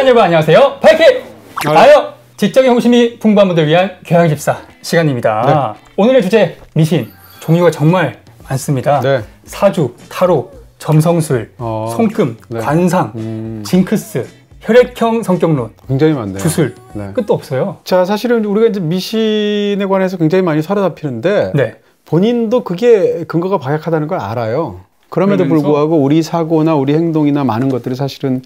여러분 안녕하세요. 바이킹! 아요! 지적인 호심이 풍부한 분들 위한 교양집사 시간입니다. 네. 오늘의 주제 미신. 종류가 정말 많습니다. 네. 사주, 타로, 점성술, 손금, 네. 관상, 징크스, 혈액형 성격론, 굉장히 많네요. 주술, 네. 끝도 없어요. 자, 사실은 우리가 이제 미신에 관해서 굉장히 많이 사로잡히는데 네. 본인도 그게 근거가 박약하다는 걸 알아요. 그럼에도 불구하고 우리 사고나 우리 행동이나 많은 것들이 사실은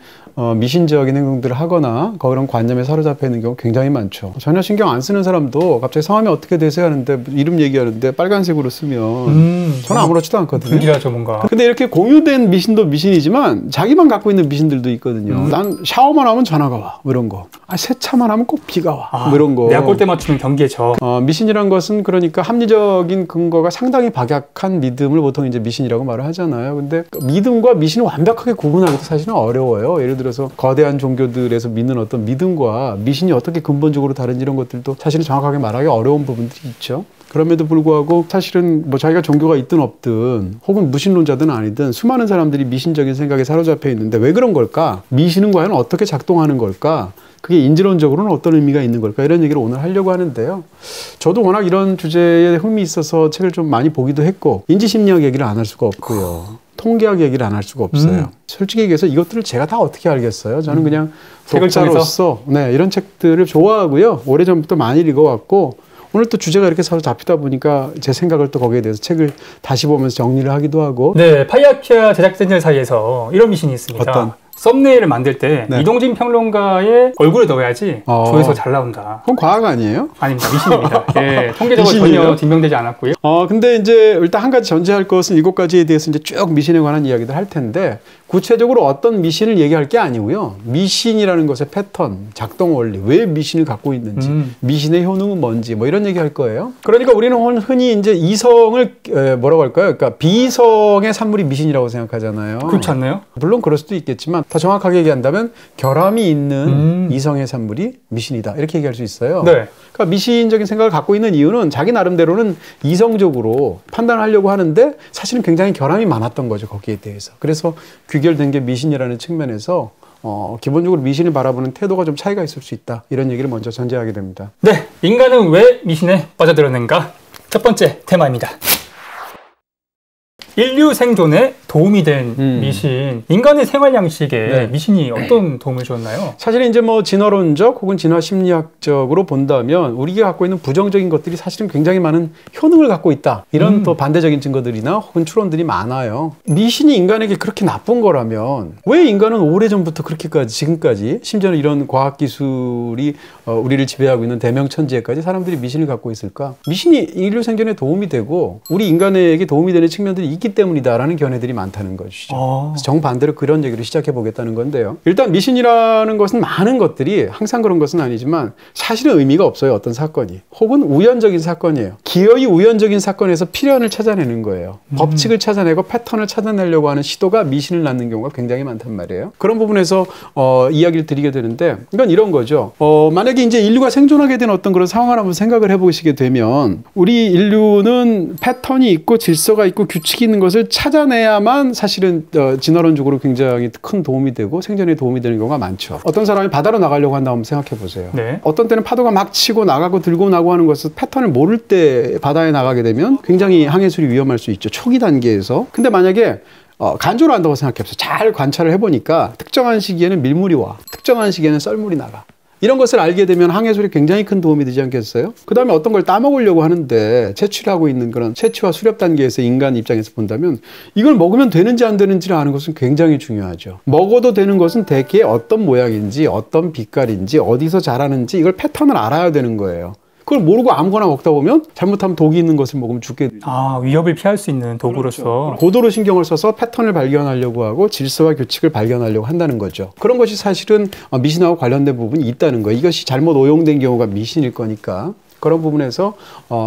미신적인 행동들을 하거나 그런 관념에 사로잡혀 있는 경우 굉장히 많죠. 전혀 신경 안 쓰는 사람도 갑자기 성함이 어떻게 되세요 하는데 이름 얘기하는데 빨간색으로 쓰면 저는 아무렇지도 않거든요. 불길하죠 뭔가. 근데 이렇게 공유된 미신도 미신이지만 자기만 갖고 있는 미신들도 있거든요. 난 샤워만 하면 전화가 와, 뭐 이런 거. 세차만 하면 꼭 비가 와, 뭐 이런 거. 내가 골대 맞추면 경기에 져. 미신이란 것은 그러니까 합리적인 근거가 상당히 박약한 믿음을 보통 이제 미신이라고 말을 하잖아요. 근데 믿음과 미신을 완벽하게 구분하기도 사실은 어려워요. 예를 들어서 거대한 종교들에서 믿는 어떤 믿음과 미신이 어떻게 근본적으로 다른지 이런 것들도 사실은 정확하게 말하기 어려운 부분들이 있죠. 그럼에도 불구하고 사실은 뭐 자기가 종교가 있든 없든 혹은 무신론자든 아니든 수많은 사람들이 미신적인 생각에 사로잡혀 있는데 왜 그런 걸까? 미신은 과연 어떻게 작동하는 걸까? 그게 인지론적으로는 어떤 의미가 있는 걸까? 이런 얘기를 오늘 하려고 하는데요. 저도 워낙 이런 주제에 흥미 있어서 책을 좀 많이 보기도 했고 인지심리학 얘기를 안 할 수가 없고요. 통계학 얘기를 안 할 수가 없어요. 솔직히 얘기해서 이것들을 제가 다 어떻게 알겠어요? 저는 그냥 독자로서 이런 책들을 좋아하고요. 오래전부터 많이 읽어왔고 오늘 또 주제가 이렇게 서로 잡히다 보니까 제 생각을 또 거기에 대해서 책을 다시 보면서 정리를 하기도 하고. 네, 파이아키아 제작진들 사이에서 이런 미신이 있습니다. 어떤? 썸네일을 만들 때 네. 이동진 평론가의 얼굴을 넣어야지 조회수 잘 나온다. 그건 과학 아니에요? 아닙니다. 미신입니다. 예, 통계적으로 전혀 증명되지 않았고요. 근데 이제 일단 한 가지 전제할 것은 7가지에 대해서 이제 쭉 미신에 관한 이야기들 할 텐데 구체적으로 어떤 미신을 얘기할 게 아니고요. 미신이라는 것의 패턴, 작동 원리, 왜 미신을 갖고 있는지, 미신의 효능은 뭔지 뭐 이런 얘기 할 거예요. 그러니까 우리는 흔히 이제 이성을 뭐라고 할까요? 그러니까 비이성의 산물이 미신이라고 생각하잖아요. 그렇지 않나요? 물론 그럴 수도 있겠지만 더 정확하게 얘기한다면 결함이 있는 이성의 산물이 미신이다. 이렇게 얘기할 수 있어요. 네. 그러니까 미신적인 생각을 갖고 있는 이유는 자기 나름대로는 이성적으로 판단하려고 하는데 사실은 굉장히 결함이 많았던 거죠. 거기에 대해서. 그래서 귀결된 게 미신이라는 측면에서 기본적으로 미신을 바라보는 태도가 좀 차이가 있을 수 있다. 이런 얘기를 먼저 전제하게 됩니다. 네. 인간은 왜 미신에 빠져들었는가? 첫 번째 테마입니다. 인류 생존에 도움이 된 미신. 인간의 생활 양식에 네. 미신이 어떤 도움을 줬나요? 사실 이제 뭐 진화론적 혹은 진화 심리학적으로 본다면 우리가 갖고 있는 부정적인 것들이 사실은 굉장히 많은 효능을 갖고 있다. 이런 또 반대적인 증거들이나 혹은 추론들이 많아요. 미신이 인간에게 그렇게 나쁜 거라면 왜 인간은 오래전부터 그렇게까지 지금까지 심지어는 이런 과학기술이 우리를 지배하고 있는 대명천지에까지 사람들이 미신을 갖고 있을까? 미신이 인류 생존에 도움이 되고 우리 인간에게 도움이 되는 측면들이 있기 때문이다라는 견해들이 많다는 것이죠. 그래서 정반대로 그런 얘기를 시작해 보겠다는 건데요. 일단 미신이라는 것은 많은 것들이 항상 그런 것은 아니지만 사실은 의미가 없어요. 어떤 사건이. 혹은 우연적인 사건이에요. 기어이 우연적인 사건에서 필연을 찾아내는 거예요. 법칙을 찾아내고 패턴을 찾아내려고 하는 시도가 미신을 낳는 경우가 굉장히 많단 말이에요. 그런 부분에서 이야기를 드리게 되는데 이건 이런 거죠. 만약에 이제 인류가 생존하게 된 어떤 그런 상황을 한번 생각을 해보시게 되면 우리 인류는 패턴이 있고 질서가 있고 규칙이 있는 것을 찾아내야만 사실은 진화론적으로 굉장히 큰 도움이 되고 생존에 도움이 되는 경우가 많죠. 어떤 사람이 바다로 나가려고 한다면 한번 생각해 보세요. 네. 어떤 때는 파도가 막 치고 나가고 들고 나고 하는 것을 패턴을 모를 때 바다에 나가게 되면 굉장히 항해술이 위험할 수 있죠. 초기 단계에서. 근데 만약에 간조를 한다고 생각해보세요. 잘 관찰을 해보니까 특정한 시기에는 밀물이 와. 특정한 시기에는 썰물이 나가. 이런 것을 알게 되면 항해술이 굉장히 큰 도움이 되지 않겠어요? 그 다음에 어떤 걸 따먹으려고 하는데 채취를 하고 있는 그런 채취와 수렵 단계에서 인간 입장에서 본다면 이걸 먹으면 되는지 안 되는지를 아는 것은 굉장히 중요하죠. 먹어도 되는 것은 대개 어떤 모양인지 어떤 빛깔인지 어디서 자라는지 이걸 패턴을 알아야 되는 거예요. 그걸 모르고 아무거나 먹다 보면 잘못하면 독이 있는 것을 먹으면 죽게 돼요. 위협을 피할 수 있는 도구로서. 그렇죠. 고도로 신경을 써서 패턴을 발견하려고 하고 질서와 규칙을 발견하려고 한다는 거죠. 그런 것이 사실은 미신하고 관련된 부분이 있다는 거예요. 이것이 잘못 오용된 경우가 미신일 거니까. 그런 부분에서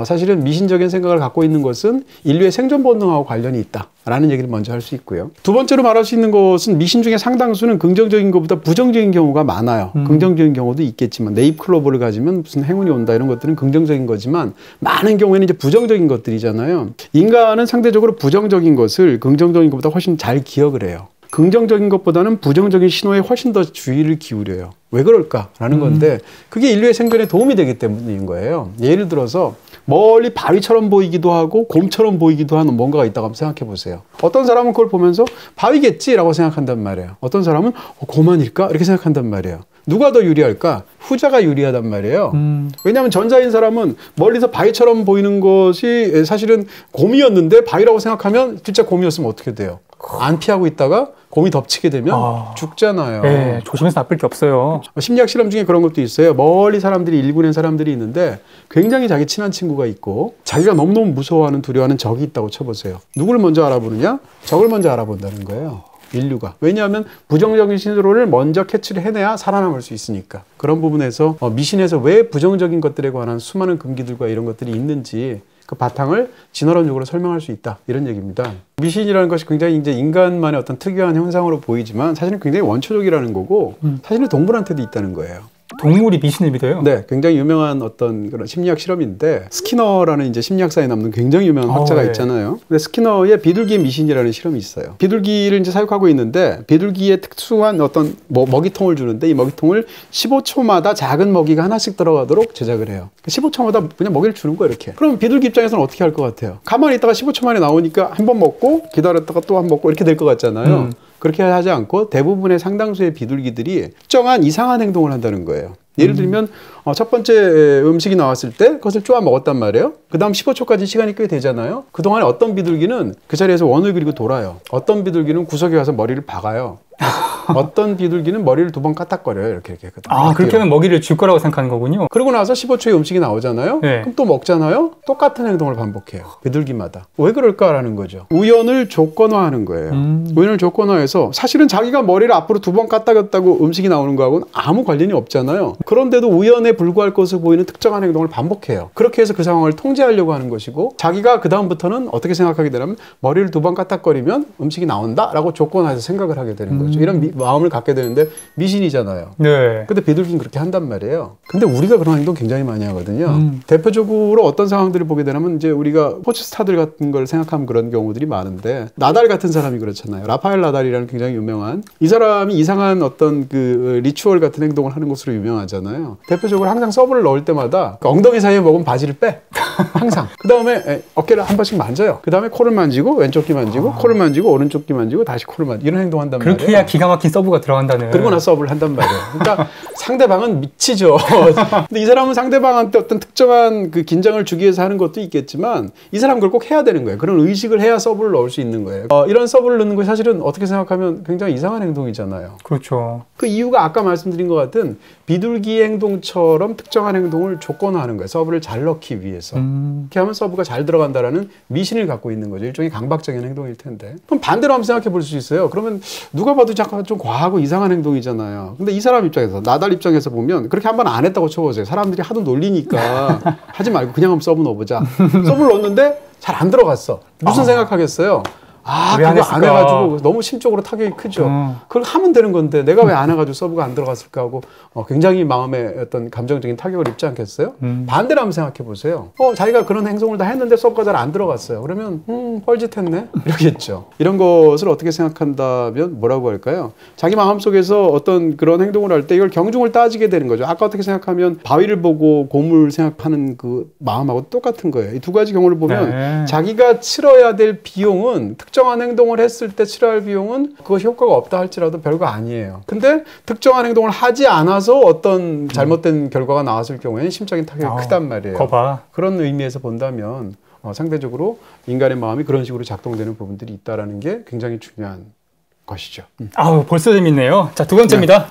사실은 미신적인 생각을 갖고 있는 것은 인류의 생존 본능하고 관련이 있다라는 얘기를 먼저 할 수 있고요. 두 번째로 말할 수 있는 것은 미신 중에 상당수는 긍정적인 것보다 부정적인 경우가 많아요. 긍정적인 경우도 있겠지만 네잎클로버를 가지면 무슨 행운이 온다 이런 것들은 긍정적인 거지만 많은 경우에는 이제 부정적인 것들이잖아요. 인간은 상대적으로 부정적인 것을 긍정적인 것보다 훨씬 잘 기억을 해요. 긍정적인 것보다는 부정적인 신호에 훨씬 더 주의를 기울여요. 왜 그럴까라는 건데 그게 인류의 생존에 도움이 되기 때문인 거예요. 예를 들어서 멀리 바위처럼 보이기도 하고 곰처럼 보이기도 하는 뭔가가 있다고 한번 생각해 보세요. 어떤 사람은 그걸 보면서 바위겠지라고 생각한단 말이에요. 어떤 사람은 곰 아닐까? 이렇게 생각한단 말이에요. 누가 더 유리할까? 후자가 유리하단 말이에요. 왜냐하면 전자인 사람은 멀리서 바위처럼 보이는 것이 사실은 곰이었는데 바위라고 생각하면 진짜 곰이었으면 어떻게 돼요? 안 피하고 있다가 곰이 덮치게 되면 죽잖아요. 네, 조심해서 나쁠 게 없어요. 심리학 실험 중에 그런 것도 있어요. 멀리 사람들이 일군의 사람들이 있는데 굉장히 자기 친한 친구가 있고 자기가 너무너무 무서워하는 두려워하는 적이 있다고 쳐보세요. 누구를 먼저 알아보느냐? 적을 먼저 알아본다는 거예요. 인류가. 왜냐하면 부정적인 신호를 먼저 캐치를 해내야 살아남을 수 있으니까. 그런 부분에서 미신에서 왜 부정적인 것들에 관한 수많은 금기들과 이런 것들이 있는지 그 바탕을 진화론적으로 설명할 수 있다. 이런 얘기입니다. 미신이라는 것이 굉장히 이제 인간만의 어떤 특유한 현상으로 보이지만 사실은 굉장히 원초적이라는 거고 사실은 동물한테도 있다는 거예요. 동물이 미신을 믿어요? 네, 굉장히 유명한 어떤 그런 심리학 실험인데 스키너라는 이제 심리학사에 남는 굉장히 유명한 학자가 있잖아요. 근데 스키너의 비둘기 미신이라는 실험이 있어요. 비둘기를 이제 사육하고 있는데 비둘기에 특수한 어떤 먹이통을 주는데 이 먹이통을 15초마다 작은 먹이가 하나씩 들어가도록 제작을 해요. 15초마다 그냥 먹이를 주는 거예요, 이렇게. 그럼 비둘기 입장에서는 어떻게 할 것 같아요? 가만히 있다가 15초 만에 나오니까 한 번 먹고 기다렸다가 또 한 번 먹고 이렇게 될 것 같잖아요. 그렇게 하지 않고 대부분의 상당수의 비둘기들이 특정한 이상한 행동을 한다는 거예요. 예를 들면 첫 번째 음식이 나왔을 때 그것을 쪼아 먹었단 말이에요. 그 다음 15초까지 시간이 꽤 되잖아요. 그동안에 어떤 비둘기는 그 자리에서 원을 그리고 돌아요. 어떤 비둘기는 구석에 가서 머리를 박아요. 어떤 비둘기는 머리를 2번 까딱거려요. 이렇게. 그렇게 하면 먹이를 줄 거라고 생각하는 거군요. 그러고 나서 15초의 음식이 나오잖아요. 네. 그럼 또 먹잖아요. 똑같은 행동을 반복해요. 비둘기마다. 왜 그럴까라는 거죠. 우연을 조건화하는 거예요. 우연을 조건화해서 사실은 자기가 머리를 앞으로 2번 까딱였다고 음식이 나오는 거하고는 아무 관련이 없잖아요. 그런데도 우연에 불과할 것으로 보이는 특정한 행동을 반복해요. 그렇게 해서 그 상황을 통제하려고 하는 것이고 자기가 그 다음부터는 어떻게 생각하게 되냐면 머리를 2번 까딱거리면 음식이 나온다라고 조건화해서 생각을 하게 되는 거죠. 이런 마음을 갖게 되는데 미신이잖아요. 네. 근데 비둘기는 그렇게 한단 말이에요. 근데 우리가 그런 행동 굉장히 많이 하거든요. 대표적으로 어떤 상황들을 보게 되냐면 이제 우리가 스포츠 스타들 같은 걸 생각하면 그런 경우들이 많은데 나달 같은 사람이 그렇잖아요. 라파엘 나달이라는 굉장히 유명한 이 사람이 이상한 어떤 그 리추얼 같은 행동을 하는 것으로 유명하잖아요. 대표적으로 항상 서브를 넣을 때마다 그 엉덩이 사이에 먹은 바지를 빼. 항상. 그 다음에 어깨를 한 번씩 만져요. 그 다음에 코를 만지고 왼쪽 귀 만지고 코를 만지고 오른쪽 귀 만지고 다시 코를 만지고 이런 행동 한단 말이에요. 그렇게 해야 기가 막힌 서브가 들어간다는. 그리고 나서 서브를 한단 말이에요. 그러니까 상대방은 미치죠. 근데 이 사람은 상대방한테 어떤 특정한 그 긴장을 주기 위해서 하는 것도 있겠지만 이 사람은 그걸 꼭 해야 되는 거예요. 그런 의식을 해야 서브를 넣을 수 있는 거예요. 이런 서브를 넣는 것이 사실은 어떻게 생각하면 굉장히 이상한 행동이잖아요. 그렇죠. 그 이유가 아까 말씀드린 것 같은 비둘기 행동처럼 특정한 행동을 조건화하는 거예요. 서브를 잘 넣기 위해서. 이렇게 하면 서브가 잘 들어간다라는 미신을 갖고 있는 거죠. 일종의 강박적인 행동일 텐데. 그럼 반대로 한번 생각해 볼 수 있어요. 그러면 누가 봐도 잠깐 좀 과하고 이상한 행동이잖아요. 근데 이 사람 입장에서, 나달 입장에서 보면 그렇게 한 번 안 했다고 쳐보세요. 사람들이 하도 놀리니까 하지 말고 그냥 한번 서브 넣어보자. 서브를 넣었는데 잘 안 들어갔어. 무슨 생각하겠어요? 그거 안 해가지고 너무 심적으로 타격이 크죠. 그걸 하면 되는 건데 내가 왜 안 해가지고 서브가 안 들어갔을까 하고 굉장히 마음에 어떤 감정적인 타격을 입지 않겠어요? 반대로 한번 생각해 보세요. 자기가 그런 행동을 다 했는데 서브가 잘 안 들어갔어요. 그러면 뻘짓했네? 이러겠죠. 이런 것을 어떻게 생각한다면 뭐라고 할까요? 자기 마음속에서 어떤 그런 행동을 할 때 이걸 경중을 따지게 되는 거죠. 아까 어떻게 생각하면 바위를 보고 곰을 생각하는 그 마음하고 똑같은 거예요. 이 두 가지 경우를 보면 자기가 치러야 될 비용은 특정한 행동을 했을 때 치러야 할 비용은 그것이 효과가 없다 할지라도 별거 아니에요. 근데 특정한 행동을 하지 않아서 어떤 잘못된 결과가 나왔을 경우에는 심적인 타격이 크단 말이에요. 거봐. 그런 의미에서 본다면 상대적으로 인간의 마음이 그런 식으로 작동되는 부분들이 있다는 게 굉장히 중요한 것이죠. 벌써 재밌네요. 자, 두 번째입니다.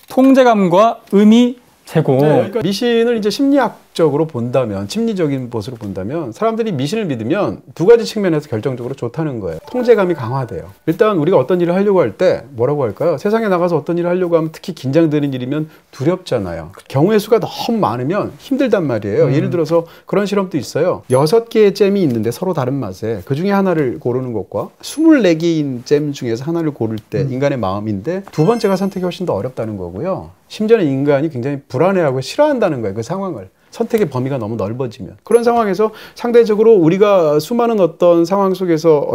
통제감과 의미 제공. 그러니까 미신을 이제 심리학적으로 본다면, 심리적인 것으로 본다면 사람들이 미신을 믿으면 두 가지 측면에서 결정적으로 좋다는 거예요. 통제감이 강화돼요. 일단 우리가 어떤 일을 하려고 할 때 뭐라고 할까요? 세상에 나가서 어떤 일을 하려고 하면 특히 긴장되는 일이면 두렵잖아요. 경우의 수가 너무 많으면 힘들단 말이에요. 예를 들어서 그런 실험도 있어요. 6개의 잼이 있는데 서로 다른 맛에 그 중에 하나를 고르는 것과 24개인 잼 중에서 하나를 고를 때 인간의 마음인데 두 번째가 선택이 훨씬 더 어렵다는 거고요. 심지어는 인간이 굉장히 불안해하고 싫어한다는 거예요. 그 상황을. 선택의 범위가 너무 넓어지면. 그런 상황에서 상대적으로 우리가 수많은 어떤 상황 속에서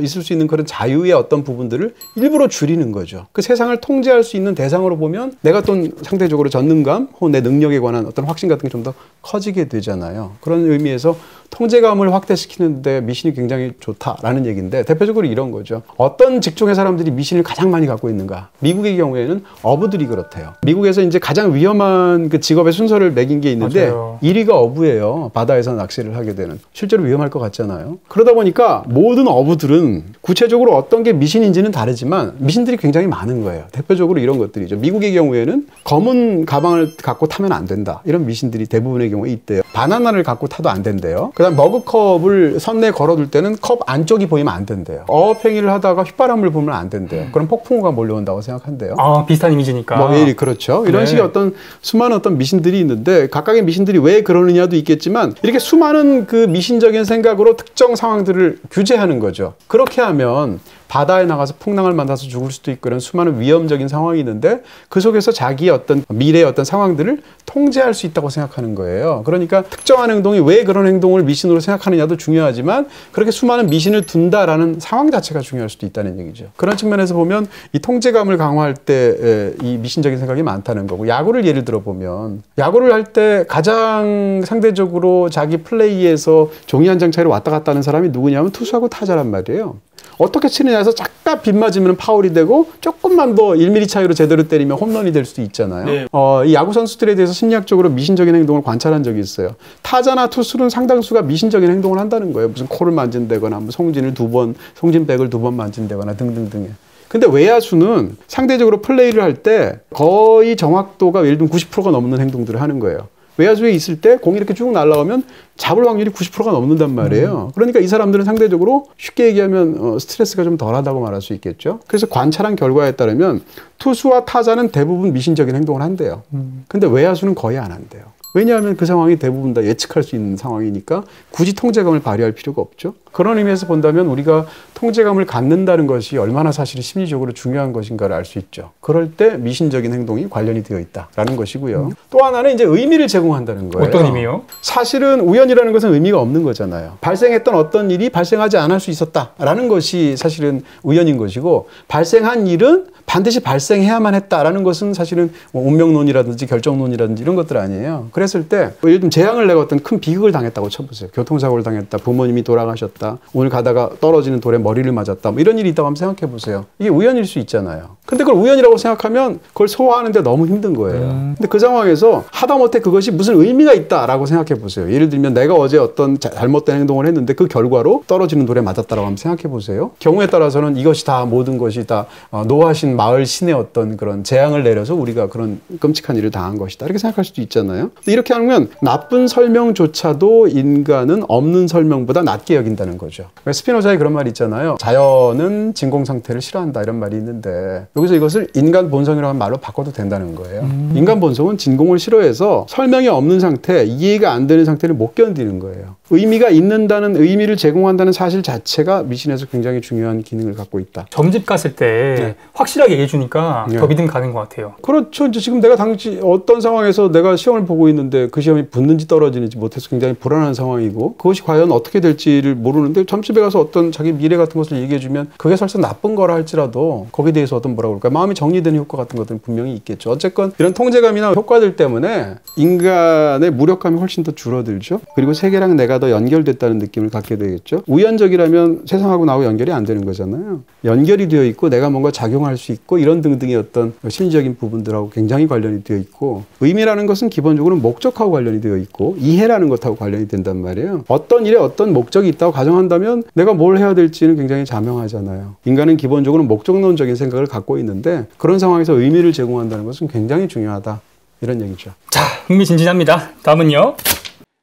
있을 수 있는 그런 자유의 어떤 부분들을 일부러 줄이는 거죠. 그 세상을 통제할 수 있는 대상으로 보면 내가 어떤 상대적으로 전능감 혹은 내 능력에 관한 어떤 확신 같은 게 좀 더 커지게 되잖아요. 그런 의미에서 통제감을 확대시키는데 미신이 굉장히 좋다라는 얘기인데, 대표적으로 이런 거죠. 어떤 직종의 사람들이 미신을 가장 많이 갖고 있는가? 미국의 경우에는 어부들이 그렇대요. 미국에서 이제 가장 위험한 그 직업의 순서를 매긴 게 있는데 맞아요. 1위가 어부예요. 바다에서 낚시를 하게 되는. 실제로 위험할 것 같잖아요. 그러다 보니까 모든 어부들은 구체적으로 어떤 게 미신인지는 다르지만 미신들이 굉장히 많은 거예요. 대표적으로 이런 것들이죠. 미국의 경우에는 검은 가방을 갖고 타면 안 된다. 이런 미신들이 대부분의 경우에 있대요. 바나나를 갖고 타도 안 된대요. 그다음 머그컵을 선내에 걸어둘 때는 컵 안쪽이 보이면 안 된대요. 어업행위를 하다가 휘바람을 보면 안 된대요. 그럼 폭풍우가 몰려온다고 생각한대요. 아, 비슷한 이미지니까. 뭐, 그렇죠. 이런 식의 어떤 수많은 어떤 미신들이 있는데, 각각의 미신들이 왜 그러느냐도 있겠지만, 이렇게 수많은 그 미신적인 생각으로 특정 상황들을 규제하는 거죠. 그렇게 하면 바다에 나가서 풍랑을 만나서 죽을 수도 있고, 이런 수많은 위험적인 상황이 있는데 그 속에서 자기의 어떤 미래의 어떤 상황들을 통제할 수 있다고 생각하는 거예요. 그러니까 특정한 행동이 왜 그런 행동을 미신으로 생각하느냐도 중요하지만, 그렇게 수많은 미신을 둔다라는 상황 자체가 중요할 수도 있다는 얘기죠. 그런 측면에서 보면 이 통제감을 강화할 때 이 미신적인 생각이 많다는 거고, 야구를 예를 들어 보면 야구를 할 때 가장 상대적으로 자기 플레이에서 종이 한 장 차이로 왔다 갔다 하는 사람이 누구냐면 투수하고 타자란 말이에요. 어떻게 치느냐 해서 잠깐 빗 맞으면 파울이 되고, 조금만 더 1mm 차이로 제대로 때리면 홈런이 될 수도 있잖아요. 네. 이 야구 선수들에 대해서 심리학적으로 미신적인 행동을 관찰한 적이 있어요. 타자나 투수는 상당수가 미신적인 행동을 한다는 거예요. 무슨 코를 만진다거나, 뭐 송진백을 2번 만진다거나 등등등에. 근데 외야수는 상대적으로 플레이를 할 때 거의 정확도가 예를 들면 90%가 넘는 행동들을 하는 거예요. 외야수에 있을 때 공이 이렇게 쭉 날아가면 잡을 확률이 90%가 넘는단 말이에요. 그러니까 이 사람들은 상대적으로 쉽게 얘기하면 스트레스가 좀 덜하다고 말할 수 있겠죠. 그래서 관찰한 결과에 따르면 투수와 타자는 대부분 미신적인 행동을 한대요. 근데 외야수는 거의 안 한대요. 왜냐하면 그 상황이 대부분 다 예측할 수 있는 상황이니까 굳이 통제감을 발휘할 필요가 없죠. 그런 의미에서 본다면 우리가 통제감을 갖는다는 것이 얼마나 사실 심리적으로 중요한 것인가를 알 수 있죠. 그럴 때 미신적인 행동이 관련이 되어 있다라는 것이고요. 또 하나는 이제 의미를 제공한다는 거예요. 어떤 의미요? 사실은 우연이라는 것은 의미가 없는 거잖아요. 발생했던 어떤 일이 발생하지 않을 수 있었다라는 것이 사실은 우연인 것이고, 발생한 일은 반드시 발생해야만 했다라는 것은 사실은 뭐 운명론이라든지 결정론이라든지 이런 것들 아니에요. 그랬을 때 예를 들면 재앙을 내가 어떤 큰 비극을 당했다고 쳐보세요. 교통사고를 당했다, 부모님이 돌아가셨다, 오늘 가다가 떨어지는 돌에 머리를 맞았다, 뭐 이런 일이 있다고 한번 생각해 보세요. 이게 우연일 수 있잖아요. 근데 그걸 우연이라고 생각하면 그걸 소화하는데 너무 힘든 거예요. 근데 그 상황에서 하다못해 그것이 무슨 의미가 있다라고 생각해 보세요. 예를 들면 내가 어제 어떤 잘못된 행동을 했는데 그 결과로 떨어지는 돌에 맞았다라고 한번 생각해 보세요. 경우에 따라서는 이것이 다 모든 것이 다 노하신 마을 신의 어떤 그런 재앙을 내려서 우리가 그런 끔찍한 일을 당한 것이다, 이렇게 생각할 수도 있잖아요. 이렇게 하면 나쁜 설명조차도 인간은 없는 설명보다 낫게 여긴다는 거죠. 스피노자의 그런 말이 있잖아요. 자연은 진공 상태를 싫어한다, 이런 말이 있는데 여기서 이것을 인간 본성이라는 말로 바꿔도 된다는 거예요. 인간 본성은 진공을 싫어해서 설명이 없는 상태, 이해가 안 되는 상태를 못 견디는 거예요. 의미가 있는다는, 의미를 제공한다는 사실 자체가 미신에서 굉장히 중요한 기능을 갖고 있다. 점집 갔을 때 확실하게 얘기해 주니까 더 믿음 가는 것 같아요. 그렇죠. 이제 지금 내가 당시 어떤 상황에서 내가 시험을 보고 있는데 그 시험이 붙는지 떨어지는지 못해서 굉장히 불안한 상황이고, 그것이 과연 어떻게 될지를 모르는데 점집에 가서 어떤 자기 미래 같은 것을 얘기해 주면 그게 설사 나쁜 거라 할지라도 거기에 대해서 어떤 뭐라고 그럴까, 마음이 정리되는 효과 같은 것들은 분명히 있겠죠. 어쨌건 이런 통제감이나 효과들 때문에 인간의 무력감이 훨씬 더 줄어들죠. 그리고 세계랑 내가 더 연결됐다는 느낌을 갖게 되겠죠. 우연적이라면 세상하고 나하고 연결이 안 되는 거잖아요. 연결이 되어 있고 내가 뭔가 작용할 수 있고 이런 등등의 어떤 심리적인 부분들하고 굉장히 관련이 되어 있고, 의미라는 것은 기본적으로 목적하고 관련이 되어 있고 이해라는 것하고 관련이 된단 말이에요. 어떤 일에 어떤 목적이 있다고 가정한다면 내가 뭘 해야 될지는 굉장히 자명하잖아요. 인간은 기본적으로 목적론적인 생각을 갖고 있는데 그런 상황에서 의미를 제공한다는 것은 굉장히 중요하다, 이런 얘기죠. 자, 흥미진진합니다. 다음은요.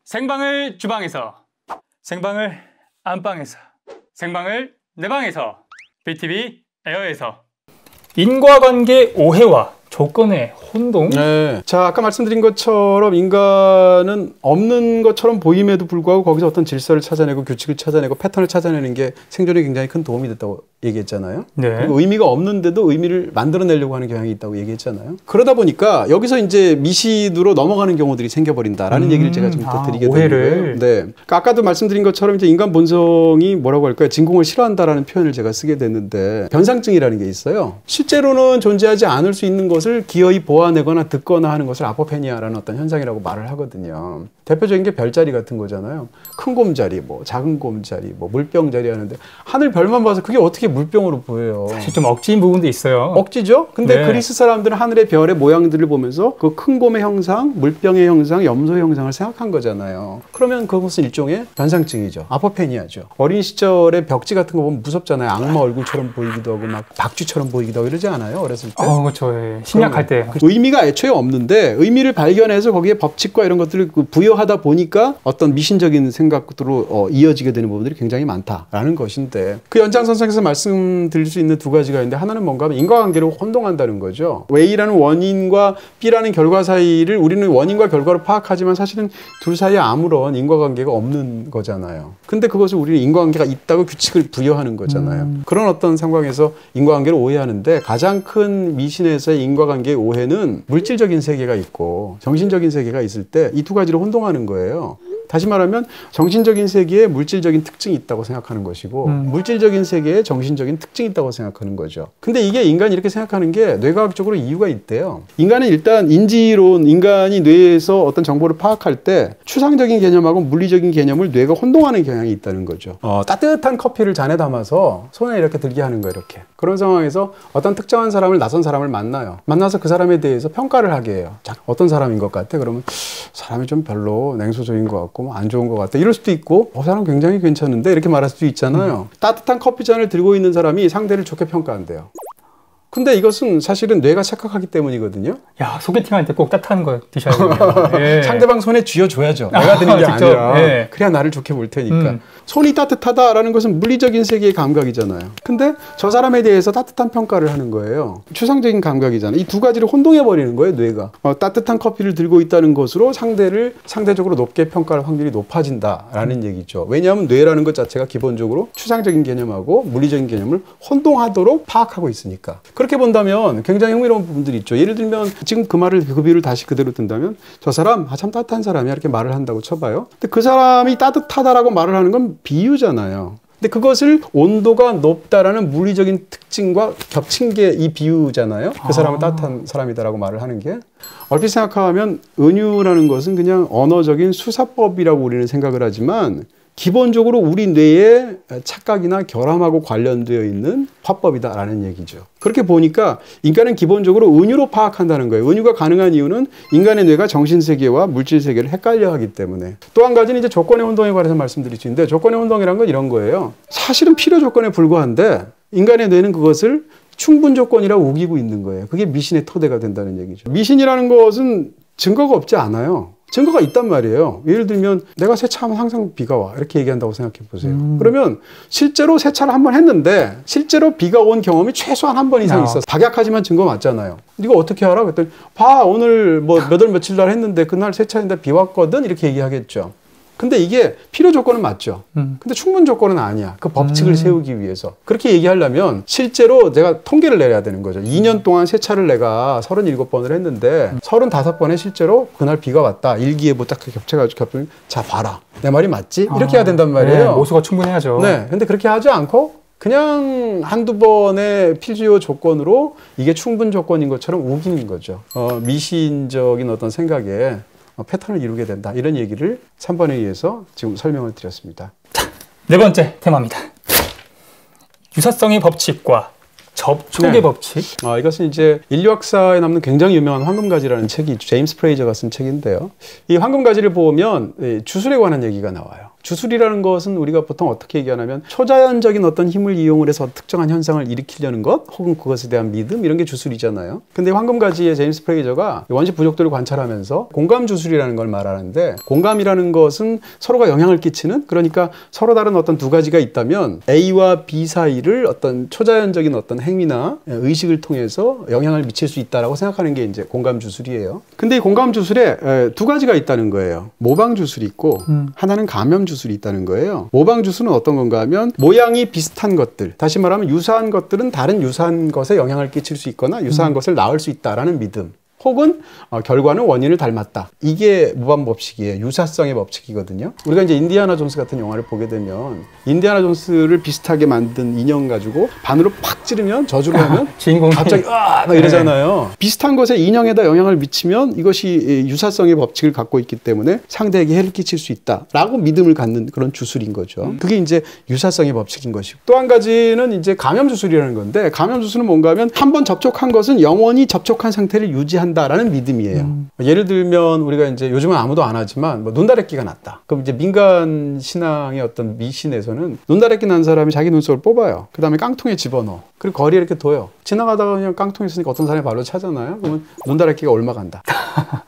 생방을 주방에서, 생방을 안방에서, 생방을 내 방에서, BTV 에어에서. 인과관계 오해와 조건의 혼동. 네. 자, 아까 말씀드린 것처럼 인간은 없는 것처럼 보임에도 불구하고 거기서 어떤 질서를 찾아내고 규칙을 찾아내고 패턴을 찾아내는 게 생존에 굉장히 큰 도움이 됐다고 얘기했잖아요. 네. 의미가 없는데도 의미를 만들어내려고 하는 경향이 있다고 얘기했잖아요. 그러다 보니까 여기서 이제 미신으로 넘어가는 경우들이 생겨버린다라는 얘기를 제가 좀 더 드리게 되는 거예요. 네. 그러니까 아까도 말씀드린 것처럼 이제 인간 본성이 뭐라고 할까요? 진공을 싫어한다라는 표현을 제가 쓰게 됐는데 변상증이라는 게 있어요. 실제로는 존재하지 않을 수 있는 것을 기어이 보아내거나 듣거나 하는 것을 아포페니아라는 어떤 현상이라고 말을 하거든요. 대표적인 게 별자리 같은 거잖아요. 큰 곰자리, 뭐 작은 곰자리, 뭐 물병자리 하는데 하늘 별만 봐서 그게 어떻게 물병으로 보여요. 사실 좀 억지인 부분도 있어요. 억지죠? 근데 네. 그리스 사람들은 하늘의 별의 모양들을 보면서 그 큰 곰의 형상, 물병의 형상, 염소의 형상을 생각한 거잖아요. 그러면 그것은 일종의 변상증이죠. 아포페니아죠. 어린 시절에 벽지 같은 거 보면 무섭잖아요. 악마 얼굴처럼 보이기도 하고 막 박쥐처럼 보이기도 하고 이러지 않아요? 어렸을 때? 그렇죠. 예. 심리학할 때. 의미가 애초에 없는데 의미를 발견해서 거기에 법칙과 이런 것들을 부여하다 보니까 어떤 미신적인 생각으로 이어지게 되는 부분들이 굉장히 많다라는 것인데 그 연장선상에서 말씀드릴 수 있는 두 가지가 있는데 하나는 뭔가 하면 인과관계를 혼동한다는 거죠. A라는 원인과 B라는 결과 사이를 우리는 원인과 결과로 파악하지만 사실은 둘 사이에 아무런 인과관계가 없는 거잖아요. 근데 그것을 우리는 인과관계가 있다고 규칙을 부여하는 거잖아요. 그런 어떤 상황에서 인과관계를 오해하는데 가장 큰 미신에서의 인과관계의 오해는 물질적인 세계가 있고 정신적인 세계가 있을 때 이 두 가지를 혼동하는 거예요. 다시 말하면 정신적인 세계에 물질적인 특징이 있다고 생각하는 것이고 물질적인 세계에 정신적인 특징이 있다고 생각하는 거죠. 근데 이게 인간이 이렇게 생각하는 게 뇌과학적으로 이유가 있대요. 인간은 일단 인지론, 인간이 뇌에서 어떤 정보를 파악할 때 추상적인 개념하고 물리적인 개념을 뇌가 혼동하는 경향이 있다는 거죠. 따뜻한 커피를 잔에 담아서 손에 이렇게 들게 하는 거예요. 이렇게. 그런 상황에서 어떤 특정한 사람을 낯선 사람을 만나요. 만나서 그 사람에 대해서 평가를 하게 해요. 자, 어떤 사람인 것 같아? 그러면 사람이 좀 별로 냉소적인 것 같고 안 좋은 것 같다. 이럴 수도 있고 사람 굉장히 괜찮은데 이렇게 말할 수도 있잖아요. 따뜻한 커피잔을 들고 있는 사람이 상대를 좋게 평가한대요. 근데 이것은 사실은 뇌가 착각하기 때문이거든요. 야, 소개팅할 때 꼭 따뜻한 거 드셔야 돼요. 예. 상대방 손에 쥐어줘야죠. 내가 드는 게 직접, 아니라. 예. 그래야 나를 좋게 볼 테니까. 손이 따뜻하다라는 것은 물리적인 세계의 감각이잖아요. 근데 저 사람에 대해서 따뜻한 평가를 하는 거예요. 추상적인 감각이잖아요. 이 두 가지를 혼동해버리는 거예요, 뇌가. 따뜻한 커피를 들고 있다는 것으로 상대를 상대적으로 높게 평가할 확률이 높아진다라는 얘기죠. 왜냐하면 뇌라는 것 자체가 기본적으로 추상적인 개념하고 물리적인 개념을 혼동하도록 파악하고 있으니까. 그렇게 본다면 굉장히 흥미로운 부분들이 있죠. 예를 들면 지금 그 비유를 다시 그대로 든다면 저 사람 참 따뜻한 사람이야 이렇게 말을 한다고 쳐봐요. 근데 그 사람이 따뜻하다라고 말을 하는 건 비유잖아요. 근데 그것을 온도가 높다라는 물리적인 특징과 겹친 게 이 비유잖아요. 그 사람은 따뜻한 사람이다라고 말을 하는 게. 얼핏 생각하면 은유라는 것은 그냥 언어적인 수사법이라고 우리는 생각을 하지만 기본적으로 우리 뇌의 착각이나 결함하고 관련되어 있는 화법이다라는 얘기죠. 그렇게 보니까 인간은 기본적으로 은유로 파악한다는 거예요. 은유가 가능한 이유는 인간의 뇌가 정신세계와 물질세계를 헷갈려 하기 때문에. 또 한 가지는 이제 조건의 혼동에 관해서 말씀드릴 수 있는데 조건의 혼동이란 건 이런 거예요. 사실은 필요 조건에 불과한데 인간의 뇌는 그것을 충분 조건이라고 우기고 있는 거예요. 그게 미신의 토대가 된다는 얘기죠. 미신이라는 것은 증거가 없지 않아요. 증거가 있단 말이에요. 예를 들면 내가 세차하면 항상 비가 와 이렇게 얘기한다고 생각해 보세요. 그러면 실제로 세차를 한 번 했는데 실제로 비가 온 경험이 최소한 한 번 이상 있었어. 박약하지만 증거 맞잖아요. 이거 어떻게 알아? 그랬더니 봐 오늘 뭐 몇 월 며칠 날 했는데 그날 세차했는데 비 왔거든 이렇게 얘기하겠죠. 근데 이게 필요 조건은 맞죠. 근데 충분 조건은 아니야. 그 법칙을 세우기 위해서. 그렇게 얘기하려면 실제로 내가 통계를 내야 되는 거죠. 2년 동안 세차를 내가 37번을 했는데 35번에 실제로 그날 비가 왔다. 일기예보 딱 겹쳐가지고 자 봐라. 내 말이 맞지? 이렇게 해야 된단 말이에요. 네, 모수가 충분해야죠. 네. 근데 그렇게 하지 않고 그냥 한두 번의 필요 조건으로 이게 충분 조건인 것처럼 우기는 거죠. 미신적인 어떤 생각에 패턴을 이루게 된다. 이런 얘기를 3번에 의해서 지금 설명을 드렸습니다. 자, 네 번째 테마입니다. 유사성의 법칙과 접촉의 법칙. 이것은 이제 인류학사에 남는 굉장히 유명한 황금가지라는 책이 있죠. 제임스 프레이저가 쓴 책인데요. 이 황금가지를 보면 주술에 관한 얘기가 나와요. 주술이라는 것은 우리가 보통 어떻게 얘기하냐면 초자연적인 어떤 힘을 이용을 해서 특정한 현상을 일으키려는 것 혹은 그것에 대한 믿음 이런 게 주술이잖아요. 근데 황금가지의 제임스 프레이저가 원시 부족들을 관찰하면서 공감 주술이라는 걸 말하는데 공감이라는 것은 서로가 영향을 끼치는 그러니까 서로 다른 어떤 두 가지가 있다면 A와 B 사이를 어떤 초자연적인 어떤 행위나 의식을 통해서 영향을 미칠 수 있다라고 생각하는 게 이제 공감 주술이에요. 근데 이 공감 주술에 두 가지가 있다는 거예요. 모방 주술이 있고 하나는 감염 주술이 주술이 있다는 거예요. 모방 주술은 어떤 건가 하면 모양이 비슷한 것들, 다시 말하면 유사한 것들은 다른 유사한 것에 영향을 끼칠 수 있거나 유사한 것을 낳을 수 있다라는 믿음. 혹은 결과는 원인을 닮았다. 이게 무반법칙이에요. 유사성의 법칙이거든요. 우리가 이제 인디아나 존스 같은 영화를 보게 되면 인디아나 존스를 비슷하게 만든 인형 가지고 반으로 팍 찌르면 저주를 하면 주인공이 갑자기 막 이러잖아요. 비슷한 것에 인형에다 영향을 미치면 이것이 유사성의 법칙을 갖고 있기 때문에 상대에게 해를 끼칠 수 있다라고 믿음을 갖는 그런 주술인 거죠. 그게 이제 유사성의 법칙인 것이고, 또 한 가지는 이제 감염 주술이라는 건데, 감염 주술은 뭔가 하면 한 번 접촉한 것은 영원히 접촉한 상태를 유지한다라는 믿음이에요. 예를 들면 우리가 이제 요즘은 아무도 안 하지만 뭐 눈다래끼가 났다. 그럼 이제 민간 신앙의 어떤 미신에서는 눈다래끼 난 사람이 자기 눈썹을 뽑아요. 그 다음에 깡통에 집어넣어. 그리고 거리에 이렇게 둬요. 지나가다가 그냥 깡통에 있으니까 어떤 사람이 발로 차잖아요. 그러면 눈다래끼가 옮아간다.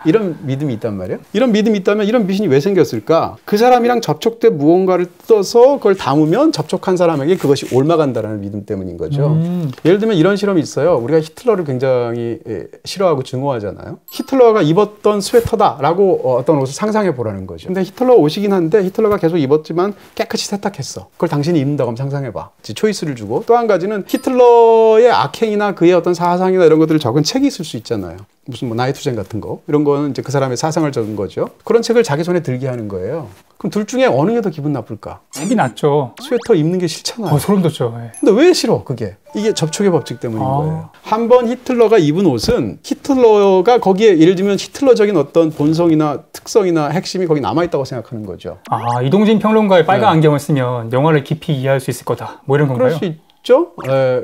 이런 믿음이 있단 말이에요. 이런 믿음이 있다면 이런 미신이 왜 생겼을까? 그 사람이랑 접촉된 무언가를 뜯어서 그걸 담으면 접촉한 사람에게 그것이 옮아간다라는 믿음 때문인 거죠. 예를 들면 이런 실험이 있어요. 우리가 히틀러를 굉장히 싫어하고 증오하잖아요. 히틀러가 입었던 스웨터다라고 어떤 옷을 상상해 보라는 거죠. 근데 히틀러 옷이긴 한데 히틀러가 계속 입었지만 깨끗이 세탁했어. 그걸 당신이 입는다고 하면 상상해 봐. 초이스를 주고, 또 한 가지는 히틀러의 악행이나 그의 어떤 사상이나 이런 것들을 적은 책이 있을 수 있잖아요. 무슨 뭐 나의 투쟁 같은 거, 이런 거는 이제 그 사람의 사상을 적은 거죠. 그런 책을 자기 손에 들게 하는 거예요. 그럼 둘 중에 어느 게 더 기분 나쁠까? 책이 낫죠. 스웨터 입는 게 싫잖아요. 소름 돋죠. 네. 근데 왜 싫어 그게? 이게 접촉의 법칙 때문인 거예요. 한번 히틀러가 입은 옷은 히틀러가 거기에 예를 들면 히틀러적인 어떤 본성이나 특성이나 핵심이 거기 남아있다고 생각하는 거죠. 이동진 평론가의 빨간 안경을 쓰면 영화를 깊이 이해할 수 있을 거다. 뭐 이런 건가요? 그럴 수 있죠.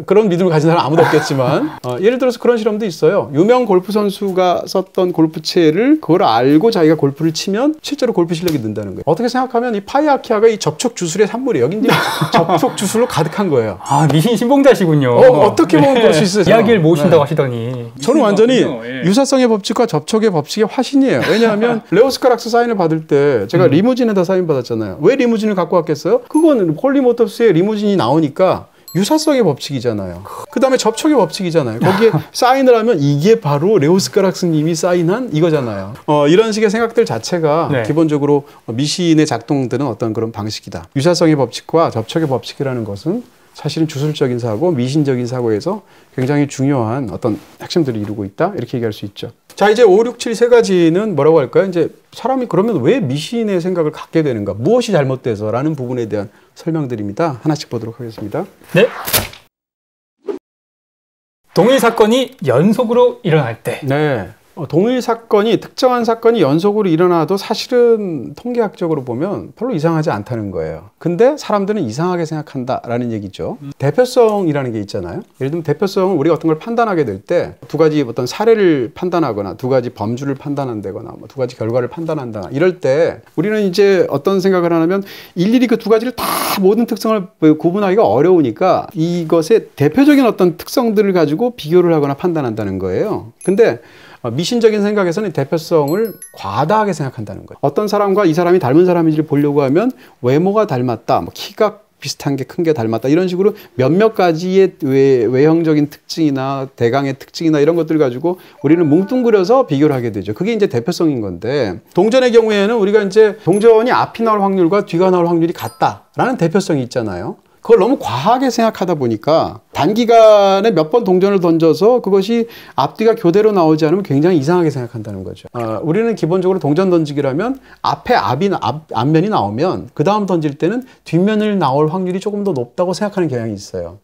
그런 믿음을 가진 사람 아무도 없겠지만 예를 들어서 그런 실험도 있어요. 유명 골프 선수가 썼던 골프채를 그걸 알고 자기가 골프를 치면 실제로 골프 실력이 는다는 거예요. 어떻게 생각하면 이 파이아키아가 이 접촉 주술의 산물이에요. 여기 이제 접촉 주술로 가득한 거예요. 미신 신봉자시군요. 어떻게 보면 그럴 수 있어요. 이야기를 모으신다고 하시더니. 저는 완전히 유사성의 법칙과 접촉의 법칙의 화신이에요. 왜냐하면 레오스카락스 사인을 받을 때 제가 리무진에다 사인 받았잖아요. 왜 리무진을 갖고 왔겠어요? 그건 폴리모터스의 리무진이 나오니까 유사성의 법칙이잖아요. 그 다음에 접촉의 법칙이잖아요. 거기에 사인을 하면 이게 바로 레오스카락스님이 사인한 이거잖아요. 이런 식의 생각들 자체가 기본적으로 미신의 작동되는 어떤 그런 방식이다. 유사성의 법칙과 접촉의 법칙이라는 것은 사실은 주술적인 사고, 미신적인 사고에서 굉장히 중요한 어떤 핵심들을 이루고 있다. 이렇게 얘기할 수 있죠. 자, 이제 5, 6, 7 세 가지는 뭐라고 할까요? 이제 사람이 그러면 왜 미신의 생각을 갖게 되는가? 무엇이 잘못돼서? 라는 부분에 대한 설명드립니다. 하나씩 보도록 하겠습니다. 네. 동일 사건이 연속으로 일어날 때. 네. 동일 사건이, 특정한 사건이 연속으로 일어나도 사실은 통계학적으로 보면 별로 이상하지 않다는 거예요. 근데 사람들은 이상하게 생각한다라는 얘기죠. 대표성이라는 게 있잖아요. 예를 들면 대표성은 우리가 어떤 걸 판단하게 될 때 두 가지 어떤 사례를 판단하거나 두 가지 범주를 판단한다거나 뭐 두 가지 결과를 판단한다. 이럴 때 우리는 이제 어떤 생각을 하냐면 일일이 그 두 가지를 다 모든 특성을 구분하기가 어려우니까 이것의 대표적인 어떤 특성들을 가지고 비교를 하거나 판단한다는 거예요. 근데 미신적인 생각에서는 대표성을 과다하게 생각한다는 거예요. 어떤 사람과 이 사람이 닮은 사람인지를 보려고 하면 외모가 닮았다, 뭐 키가 비슷한 게 큰 게 닮았다, 이런 식으로 몇몇 가지의 외형적인 특징이나 대강의 특징이나 이런 것들 가지고 우리는 뭉뚱그려서 비교를 하게 되죠. 그게 이제 대표성인 건데, 동전의 경우에는 우리가 이제 동전이 앞이 나올 확률과 뒤가 나올 확률이 같다라는 대표성이 있잖아요. 그걸 너무 과하게 생각하다 보니까 단기간에 몇 번 동전을 던져서 그것이 앞뒤가 교대로 나오지 않으면 굉장히 이상하게 생각한다는 거죠. 우리는 기본적으로 동전 던지기라면 앞에 앞면이 나오면 그 다음 던질 때는 뒷면을 나올 확률이 조금 더 높다고 생각하는 경향이 있어요.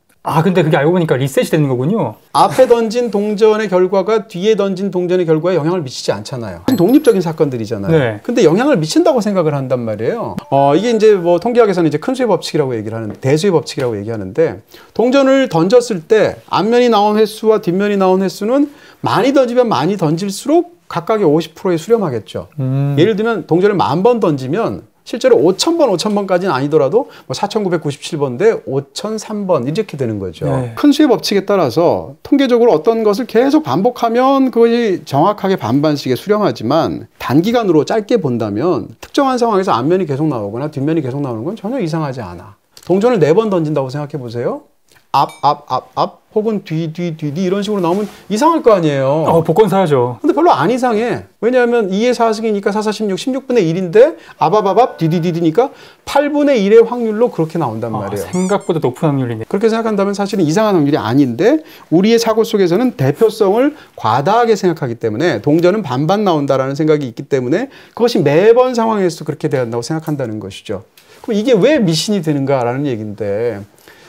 근데 그게 알고 보니까 리셋이 되는 거군요. 앞에 던진 동전의 결과가 뒤에 던진 동전의 결과에 영향을 미치지 않잖아요. 독립적인 사건들이잖아요. 네. 근데 영향을 미친다고 생각을 한단 말이에요. 이게 이제 뭐 통계학에서는 이제 큰 수의 법칙이라고 얘기를 하는데, 대수의 법칙이라고 얘기하는데, 동전을 던졌을 때 앞면이 나온 횟수와 뒷면이 나온 횟수는 많이 던지면 많이 던질수록 각각의 50%에 수렴하겠죠. 예를 들면 동전을 10,000번 던지면 실제로 5,000번까지는 아니더라도 뭐 4,997번인데 5,003번 이렇게 되는 거죠. 네. 큰 수의 법칙에 따라서 통계적으로 어떤 것을 계속 반복하면 그것이 정확하게 반반씩에 수렴하지만, 단기간으로 짧게 본다면 특정한 상황에서 앞면이 계속 나오거나 뒷면이 계속 나오는 건 전혀 이상하지 않아. 동전을 4번 던진다고 생각해 보세요. 앞 혹은 뒤 이런 식으로 나오면 이상할 거 아니에요. 복권 사야죠. 근데 별로 안 이상해. 왜냐하면 2의 4승이니까 4, 4, 16, 16분의 1인데 앞 뒤니까 8분의 1의 확률로 그렇게 나온단 말이에요. 생각보다 높은 확률이네. 그렇게 생각한다면 사실은 이상한 확률이 아닌데 우리의 사고 속에서는 대표성을 과다하게 생각하기 때문에 동전은 반반 나온다라는 생각이 있기 때문에 그것이 매번 상황에서 그렇게 돼야 한다고 생각한다는 것이죠. 그럼 이게 왜 미신이 되는가라는 얘기인데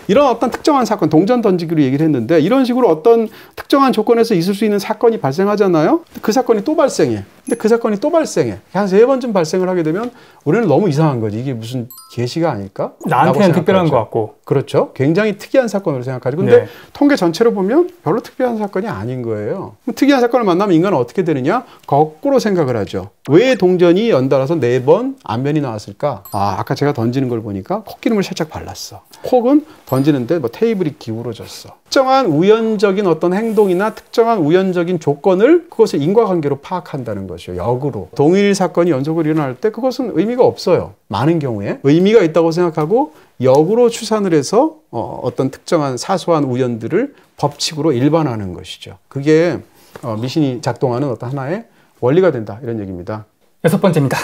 이런 어떤 특정한 사건, 동전 던지기로 얘기를 했는데 이런 식으로 어떤 특정한 조건에서 있을 수 있는 사건이 발생하잖아요. 그 사건이 또 발생해. 근데 그 사건이 또 발생해. 한 3번쯤 발생을 하게 되면 우리는 너무 이상한 거지. 이게 무슨 계시가 아닐까? 나한테는 특별한 것 같고. 그렇죠. 굉장히 특이한 사건으로 생각하죠. 근데 통계 전체로 보면 별로 특별한 사건이 아닌 거예요. 특이한 사건을 만나면 인간은 어떻게 되느냐? 거꾸로 생각을 하죠. 왜 동전이 연달아서 4번 앞면이 나왔을까? 아까 제가 던지는 걸 보니까 콧기름을 살짝 발랐어. 혹은 던지는데 테이블이 기울어졌어. 특정한 우연적인 어떤 행동이나 특정한 우연적인 조건을 그것을 인과관계로 파악한다는 것이요. 역으로. 동일 사건이 연속으로 일어날 때 그것은 의미가 없어요. 많은 경우에. 의미가 있다고 생각하고 역으로 추산을 해서 어떤 특정한 사소한 우연들을 법칙으로 일반화하는 것이죠. 그게 미신이 작동하는 어떤 하나의 원리가 된다. 이런 얘기입니다. 6번째입니다.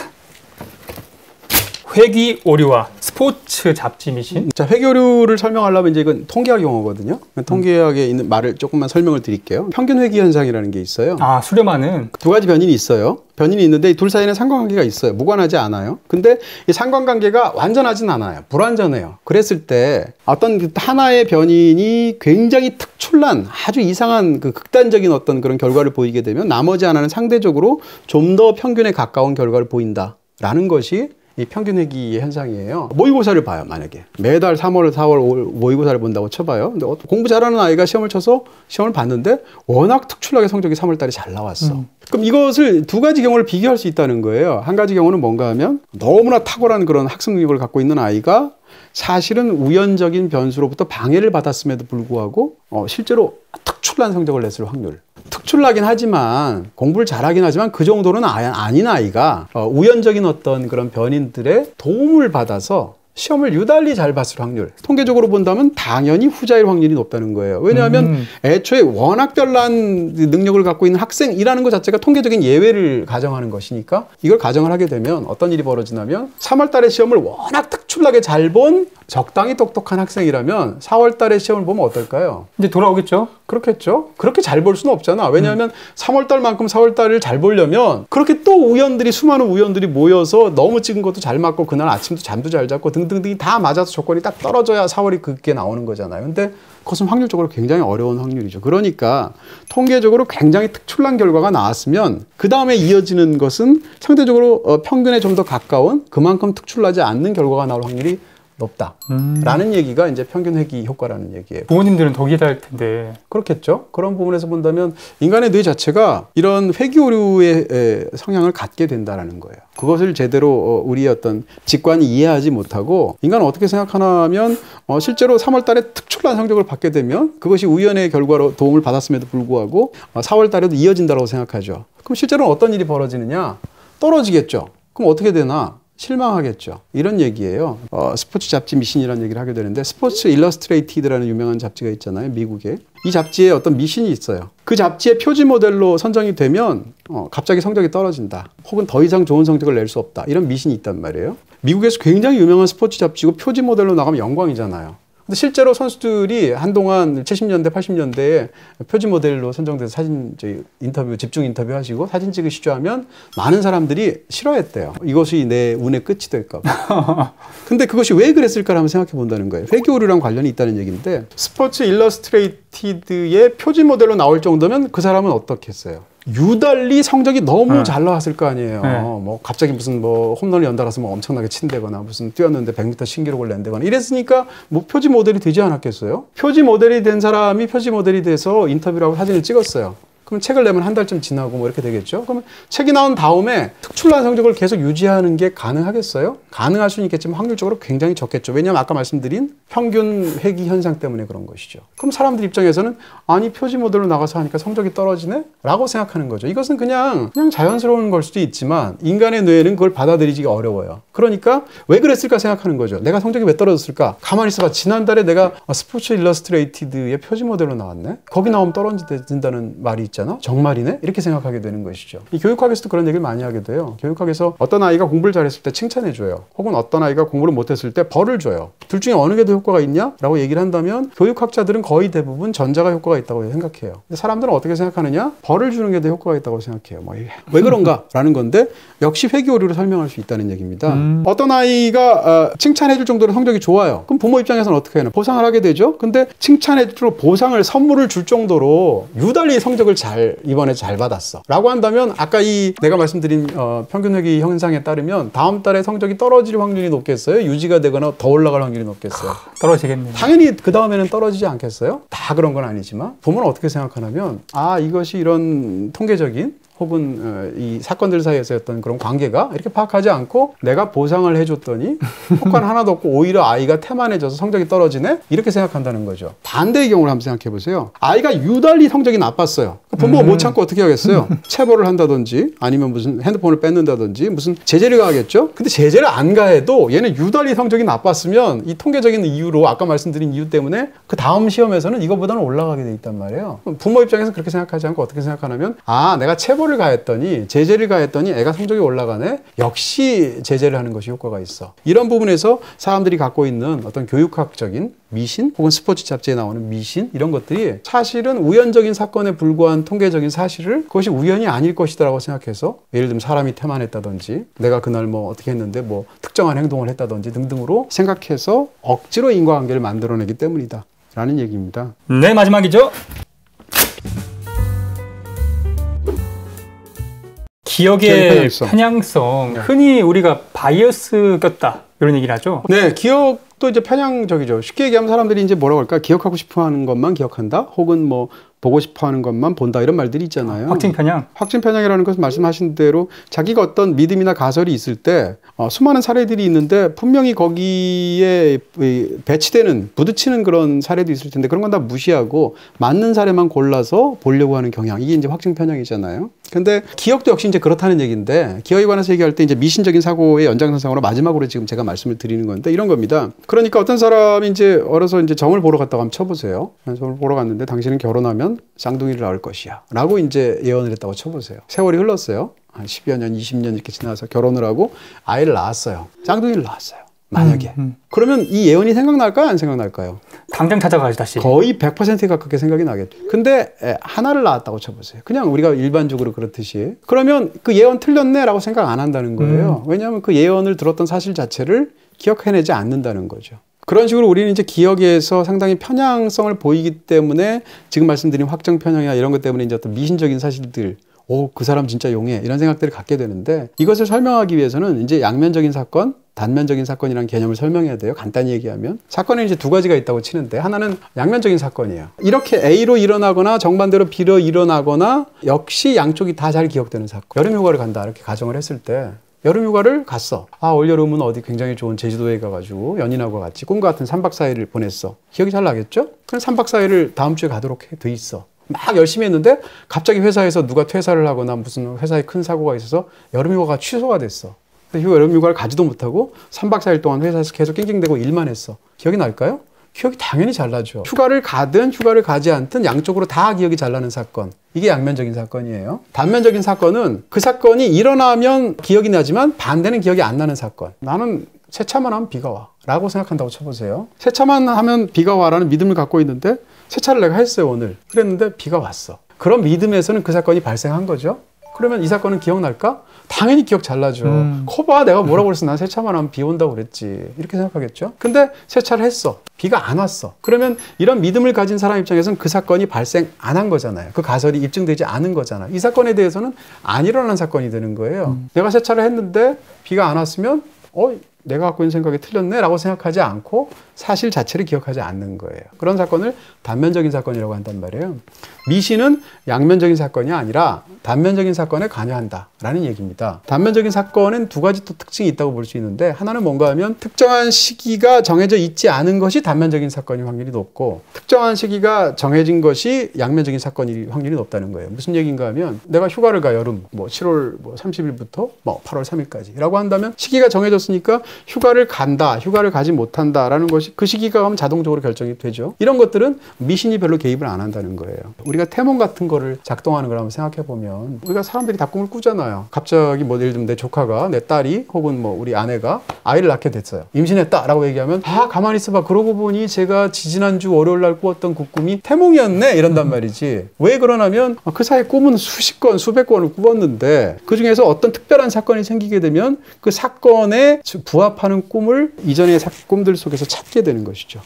회귀 오류와 스포츠 잡지 미신. 자, 회귀 오류를 설명하려면 이제 이건 통계학 용어거든요. 통계학에 있는 말을 조금만 설명을 드릴게요. 평균 회귀 현상이라는 게 있어요. 수렴하는 2가지 변인이 있어요. 변인이 있는데 이 둘 사이에는 상관관계가 있어요. 무관하지 않아요. 근데 이 상관관계가 완전하진 않아요. 불완전해요. 그랬을 때 어떤 하나의 변인이 굉장히 특출난 아주 이상한 그 극단적인 어떤 그런 결과를 보이게 되면 나머지 하나는 상대적으로 좀 더 평균에 가까운 결과를 보인다라는 것이 이 평균 회귀의 현상이에요. 모의고사를 봐요, 만약에. 매달 3월, 4월 모의고사를 본다고 쳐봐요. 근데 공부 잘하는 아이가 시험을 쳐서 시험을 봤는데 워낙 특출나게 성적이 3월 달에 잘 나왔어. 그럼 이것을 2가지 경우를 비교할 수 있다는 거예요. 한 가지 경우는 뭔가 하면 너무나 탁월한 그런 학습 능력을 갖고 있는 아이가 사실은 우연적인 변수로부터 방해를 받았음에도 불구하고 실제로 특출난 성적을 냈을 확률. 특출나긴 하지만 공부를 잘하긴 하지만 그 정도는 아닌 아이가 우연적인 어떤 그런 변인들의 도움을 받아서 시험을 유달리 잘 봤을 확률. 통계적으로 본다면 당연히 후자일 확률이 높다는 거예요. 왜냐하면 애초에 워낙 별난 능력을 갖고 있는 학생이라는 것 자체가 통계적인 예외를 가정하는 것이니까 이걸 가정을 하게 되면 어떤 일이 벌어지냐면 3월 달에 시험을 워낙 특출나게 잘 본 적당히 똑똑한 학생이라면 4월 달에 시험을 보면 어떨까요? 이제 돌아오겠죠? 그렇겠죠. 그렇게 잘 볼 수는 없잖아. 왜냐하면 3월 달만큼 4월 달을 잘 보려면 그렇게 또 수많은 우연들이 모여서 너무 찍은 것도 잘 맞고 그날 아침도 잠도 잘 잤고 등등등이 다 맞아서 조건이 딱 떨어져야 4월이 그게 나오는 거잖아요. 근데 그것은 확률적으로 굉장히 어려운 확률이죠. 그러니까 통계적으로 굉장히 특출난 결과가 나왔으면 그 다음에 이어지는 것은 상대적으로 평균에 좀 더 가까운 그만큼 특출나지 않는 결과가 나올 확률이 높다라는 얘기가 이제 평균 회귀 효과라는 얘기예요. 부모님들은 더 기대할 텐데. 그렇겠죠. 그런 부분에서 본다면 인간의 뇌 자체가 이런 회귀 오류의 성향을 갖게 된다라는 거예요. 그것을 제대로 우리의 어떤 직관이 이해하지 못하고 인간은 어떻게 생각하나 하면 실제로 3월 달에 특출난 성적을 받게 되면 그것이 우연의 결과로 도움을 받았음에도 불구하고 4월 달에도 이어진다고 생각하죠. 그럼 실제로는 어떤 일이 벌어지느냐? 떨어지겠죠. 그럼 어떻게 되나? 실망하겠죠. 이런 얘기예요. 스포츠 잡지 미신이라는 얘기를 하게 되는데 스포츠 일러스트레이티드라는 유명한 잡지가 있잖아요. 미국에. 이 잡지에 어떤 미신이 있어요. 그 잡지의 표지 모델로 선정이 되면 갑자기 성적이 떨어진다. 혹은 더 이상 좋은 성적을 낼 수 없다. 이런 미신이 있단 말이에요. 미국에서 굉장히 유명한 스포츠 잡지고 표지 모델로 나가면 영광이잖아요. 근데 실제로 선수들이 한동안 70년대, 80년대에 표지 모델로 선정돼서 집중 인터뷰 하시고 사진 찍으시죠 하면 많은 사람들이 싫어했대요. 이것이 내 운의 끝이 될까 봐. 근데 그것이 왜 그랬을까를 한번 생각해 본다는 거예요. 회귀 오류랑 관련이 있다는 얘기인데 스포츠 일러스트레이티드의 표지 모델로 나올 정도면 그 사람은 어떻게 했어요? 유달리 성적이 너무 잘 나왔을 거 아니에요. 뭐 갑자기 무슨 홈런을 연달아서 엄청나게 친다거나 무슨 뛰었는데 100m 신기록을 낸다거나 이랬으니까 뭐 표지 모델이 되지 않았겠어요? 표지 모델이 된 사람이 표지 모델이 돼서 인터뷰를 하고 사진을 찍었어요. 그럼 책을 내면 한 달쯤 지나고 뭐 이렇게 되겠죠. 그러면 책이 나온 다음에 특출난 성적을 계속 유지하는 게 가능하겠어요? 가능할 수는 있겠지만 확률적으로 굉장히 적겠죠. 왜냐하면 아까 말씀드린 평균 회귀 현상 때문에 그런 것이죠. 그럼 사람들 입장에서는 아니 표지 모델로 나가서 하니까 성적이 떨어지네? 라고 생각하는 거죠. 이것은 그냥 자연스러운 걸 수도 있지만 인간의 뇌는 그걸 받아들이기가 어려워요. 그러니까 왜 그랬을까 생각하는 거죠. 내가 성적이 왜 떨어졌을까? 가만히 있어봐. 지난달에 내가 스포츠 일러스트레이티드의 표지 모델로 나왔네? 거기 나오면 떨어진다는 말이 있잖아? 정말이네? 이렇게 생각하게 되는 것이죠. 이 교육학에서도 그런 얘기를 많이 하게 돼요. 교육학에서 어떤 아이가 공부를 잘했을 때 칭찬해줘요. 혹은 어떤 아이가 공부를 못했을 때 벌을 줘요. 둘 중에 어느 게 더 효과가 있냐? 라고 얘기를 한다면 교육학자들은 거의 대부분 전자가 효과가 있다고 생각해요. 근데 사람들은 어떻게 생각하느냐? 벌을 주는 게 더 효과가 있다고 생각해요. 왜 그런가? 라는 건데 역시 회귀 오류로 설명할 수 있다는 얘기입니다. 어떤 아이가 칭찬해줄 정도로 성적이 좋아요. 그럼 부모 입장에서는 어떻게 해요? 보상을 하게 되죠. 근데 칭찬해줄 보상을 선물을 줄 정도로 유달리 성적을 이번에 잘 받았어. 라고 한다면 아까 내가 말씀드린 평균 회귀 현상에 따르면 다음 달에 성적이 떨어질 확률이 높겠어요? 유지가 되거나 더 올라갈 확률이 높겠어요? 떨어지겠네요. 당연히 그 다음에는 떨어지지 않겠어요? 다 그런 건 아니지만 부모는 어떻게 생각하냐면 이것이 이런 통계적인 혹은 이 사건들 사이에서 어떤 그런 관계가 이렇게 파악하지 않고 내가 보상을 해줬더니 효과는 하나도 없고 오히려 아이가 태만해져서 성적이 떨어지네? 이렇게 생각한다는 거죠. 반대의 경우를 한번 생각해 보세요. 아이가 유달리 성적이 나빴어요. 부모가 못 참고 어떻게 하겠어요? 체벌을 한다든지 아니면 무슨 핸드폰을 뺏는다든지 무슨 제재를 가하겠죠? 근데 제재를 안 가해도 얘는 유달리 성적이 나빴으면 이 통계적인 이유로 아까 말씀드린 이유 때문에 그 다음 시험에서는 이거보다는 올라가게 돼 있단 말이에요. 부모 입장에서 그렇게 생각하지 않고 어떻게 생각하냐면 내가 체벌을 가했더니 제재를 가했더니 애가 성적이 올라가네. 역시 제재를 하는 것이 효과가 있어. 이런 부분에서 사람들이 갖고 있는 어떤 교육학적인 미신 혹은 스포츠 잡지에 나오는 미신 이런 것들이 사실은 우연적인 사건에 불과한 통계적인 사실을 그것이 우연이 아닐 것이다라고 생각해서 예를 들면 사람이 태만했다든지 내가 그날 뭐 어떻게 했는데 뭐 특정한 행동을 했다든지 등등으로 생각해서 억지로 인과관계를 만들어내기 때문이다 라는 얘기입니다. 네, 마지막이죠. 기억의 편향성. 흔히 우리가 바이어스 꼈다 이런 얘기를 하죠. 네, 기억도 이제 편향적이죠. 쉽게 얘기하면 사람들이 이제 뭐라고 할까? 기억하고 싶어 하는 것만 기억한다? 혹은 뭐 보고 싶어 하는 것만 본다 이런 말들이 있잖아요. 확증 편향. 확증 편향이라는 것은 말씀하신 대로 자기가 어떤 믿음이나 가설이 있을 때 수많은 사례들이 있는데 분명히 거기에 배치되는 부딪히는 그런 사례도 있을 텐데 그런 건 다 무시하고 맞는 사례만 골라서 보려고 하는 경향. 이게 이제 확증 편향이잖아요. 근데 기억도 역시 이제 그렇다는 얘기인데 기억에 관해서 얘기할 때 이제 미신적인 사고의 연장선상으로 마지막으로 지금 제가 말씀을 드리는 건데 이런 겁니다. 그러니까 어떤 사람이 이제 어려서 이제 점을 보러 갔다고 한번 쳐보세요. 점을 보러 갔는데 당신은 결혼하면 쌍둥이를 낳을 것이야 라고 이제 예언을 했다고 쳐보세요. 세월이 흘렀어요. 한 10여 년, 20년 이렇게 지나서 결혼을 하고 아이를 낳았어요. 쌍둥이를 낳았어요. 만약에. 그러면 이 예언이 생각날까요? 안 생각날까요? 당장 찾아가야지 다시. 거의 100%에 가깝게 생각이 나겠죠. 근데 하나를 낳았다고 쳐보세요. 그냥 우리가 일반적으로 그렇듯이. 그러면 그 예언 틀렸네 라고 생각 안 한다는 거예요. 왜냐하면 그 예언을 들었던 사실 자체를 기억해내지 않는다는 거죠. 그런 식으로 우리는 이제 기억에서 상당히 편향성을 보이기 때문에 지금 말씀드린 확정 편향이나 이런 것 때문에 이제 어떤 미신적인 사실들, 그 사람 진짜 용해 이런 생각들을 갖게 되는데 이것을 설명하기 위해서는 이제 양면적인 사건, 단면적인 사건이라는 개념을 설명해야 돼요. 간단히 얘기하면 사건에 이제 두 가지가 있다고 치는데 하나는 양면적인 사건이에요. 이렇게 A로 일어나거나 정반대로 B로 일어나거나 역시 양쪽이 다 잘 기억되는 사건. 여름휴가를 간다 이렇게 가정을 했을 때 여름휴가를 갔어. 올여름은 어디 굉장히 좋은 제주도에 가가지고 연인하고 같이 꿈과 같은 3박 4일을 보냈어. 기억이 잘 나겠죠? 그럼 3박 4일을 다음 주에 가도록 돼 있어. 막 열심히 했는데 갑자기 회사에서 누가 퇴사를 하거나 무슨 회사에 큰 사고가 있어서 여름휴가가 취소가 됐어. 여름휴가를 가지도 못하고 3박 4일 동안 회사에서 계속 낑낑대고 일만 했어. 기억이 날까요? 기억이 당연히 잘 나죠. 휴가를 가든 휴가를 가지 않든 양쪽으로 다 기억이 잘 나는 사건. 이게 양면적인 사건이에요. 단면적인 사건은 그 사건이 일어나면 기억이 나지만 반대는 기억이 안 나는 사건. 나는 세차만 하면 비가 와 라고 생각한다고 쳐보세요. 세차만 하면 비가 와 라는 믿음을 갖고 있는데 세차를 내가 했어요 오늘. 그랬는데 비가 왔어. 그런 믿음에서는 그 사건이 발생한 거죠. 그러면 이 사건은 기억날까? 당연히 기억 잘 나죠. 커봐 내가 뭐라고 그랬어. 난 세차만 하면 비 온다고 그랬지. 이렇게 생각하겠죠. 근데 세차를 했어. 비가 안 왔어. 그러면 이런 믿음을 가진 사람 입장에서는 그 사건이 발생 안 한 거잖아요. 그 가설이 입증되지 않은 거잖아요. 이 사건에 대해서는 안 일어난 사건이 되는 거예요. 내가 세차를 했는데 비가 안 왔으면 내가 갖고 있는 생각이 틀렸네 라고 생각하지 않고 사실 자체를 기억하지 않는 거예요. 그런 사건을 단면적인 사건이라고 한단 말이에요. 미신은 양면적인 사건이 아니라 단면적인 사건에 관여한다 라는 얘기입니다. 단면적인 사건은 두 가지 또 특징이 있다고 볼 수 있는데, 하나는 뭔가 하면 특정한 시기가 정해져 있지 않은 것이 단면적인 사건일 확률이 높고, 특정한 시기가 정해진 것이 양면적인 사건일 확률이 높다는 거예요. 무슨 얘기인가 하면, 내가 휴가를 가, 여름 7월 30일부터 8월 3일까지 라고 한다면 시기가 정해졌으니까 휴가를 간다, 휴가를 가지 못한다 라는 것이 그 시기가 가면 자동적으로 결정이 되죠. 이런 것들은 미신이 별로 개입을 안 한다는 거예요. 우리가 태몽 같은 거를 작동하는 걸 한번 생각해 보면, 우리가 사람들이 다 꿈을 꾸잖아요. 갑자기 예를 들면 내 조카가, 내 딸이 혹은 우리 아내가 아이를 낳게 됐어요. 임신했다 라고 얘기하면, 가만히 있어봐, 그러고 보니 제가 지지난주 월요일 날 꾸었던 그 꿈이 태몽이었네 이런단 말이지. 왜 그러냐면 그 사이 꿈은 수십 건 수백 건을 꾸었는데 그 중에서 어떤 특별한 사건이 생기게 되면 그 사건에 부합하는 꿈을 이전의 꿈들 속에서 찾게 되는 것이죠.